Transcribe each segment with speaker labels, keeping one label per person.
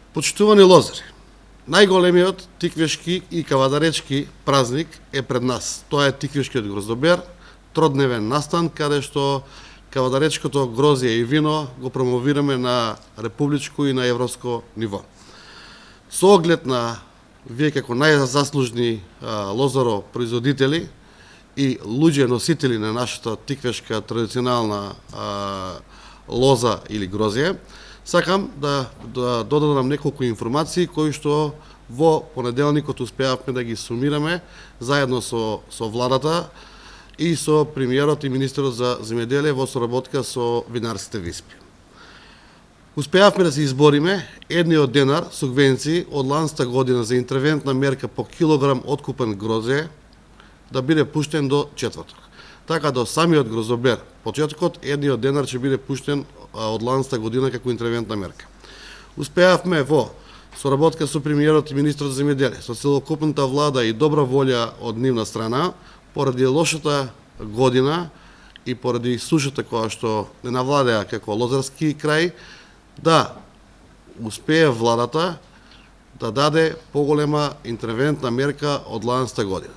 Speaker 1: Почитувани лозари, најголемиот тиквешки и кавадаречки празник е пред нас. Тоа е тиквешкиот гроздобер, тродневен настан, каде што кавадаречкото грозје и вино го промовираме на републичко и на европско ниво. Со оглед на вие како најзаслужни лозаро-производители и луѓе носители на нашата тиквешка традиционална лоза или грозје, сакам да додадам неколку информации кои што во понеделникот успеавме да ги сумираме заедно со владата и со премиерот и министерот за земјоделие во соработка со винарските виспи. Успеавме да се избориме едниот денар субвенции од ланста година за интервентна мерка по килограм откупен грозје да биде пуштен до четврток. Така до самиот гроздобер почетокот едниот денар ќе биде пуштен од ланста година како интервентна мерка. Успеавме во соработка со премиерот и министерот за земјоделие, со целокупната влада и добра волја од нивна страна, поради лошата година и поради сушата која што не навладеа како лозарски крај, да успее владата да даде поголема интервентна мерка од ланста година.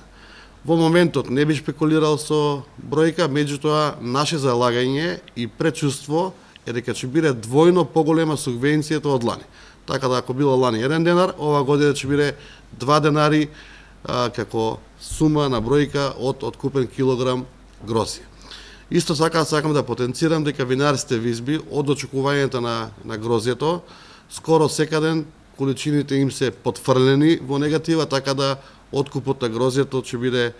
Speaker 1: Во моментот не би шпекулирал со бројка, меѓутоа наше залагање и предчувство е дека ќе биде двојно поголема субвенцијата од лани. Така да ако било лани 1 денар, ова година ќе биде 2 денари како сума на бројка од откупен килограм грозје. Исто така сакам да потенцирам дека винарските визби од очекувањата на грозјето скоро секаден количините им се потфрлени во негатива, така да откупот на грозјето ќе биде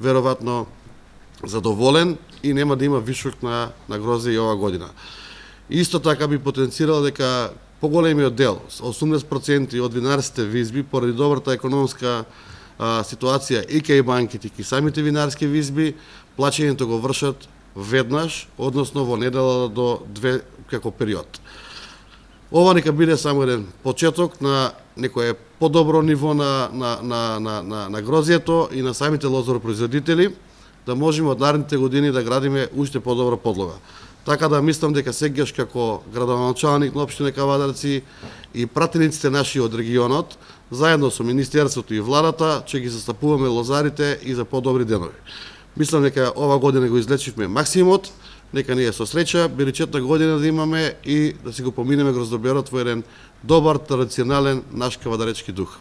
Speaker 1: веројатно задоволен и нема да има вишок на грозје и ова година. Исто така би потенцирал дека поголемиот дел, 80% од винарските визби, поради добрата економска ситуација и кај банките и самите винарски визби, плаќањето го вршат веднаш, односно во недела до 2 како период. Ова нека биде само еден почеток на некое подобро ниво на грозјето и на самите лозаропроизводители, да можеме од наредните години да градиме уште подобра подлога. Така да мислам дека сегаш како градоначалник на општина Кавадарци и пратениците наши од регионот, заедно со Министерството и владата, ќе ги застапуваме лозарите и за подобри денови. Мислам дека ова година го излечивме максимот, нека ние со среќа беричетна година да имаме и да си го поминеме гроздоберот во еден добар, традиционален наш кавадаречки дух.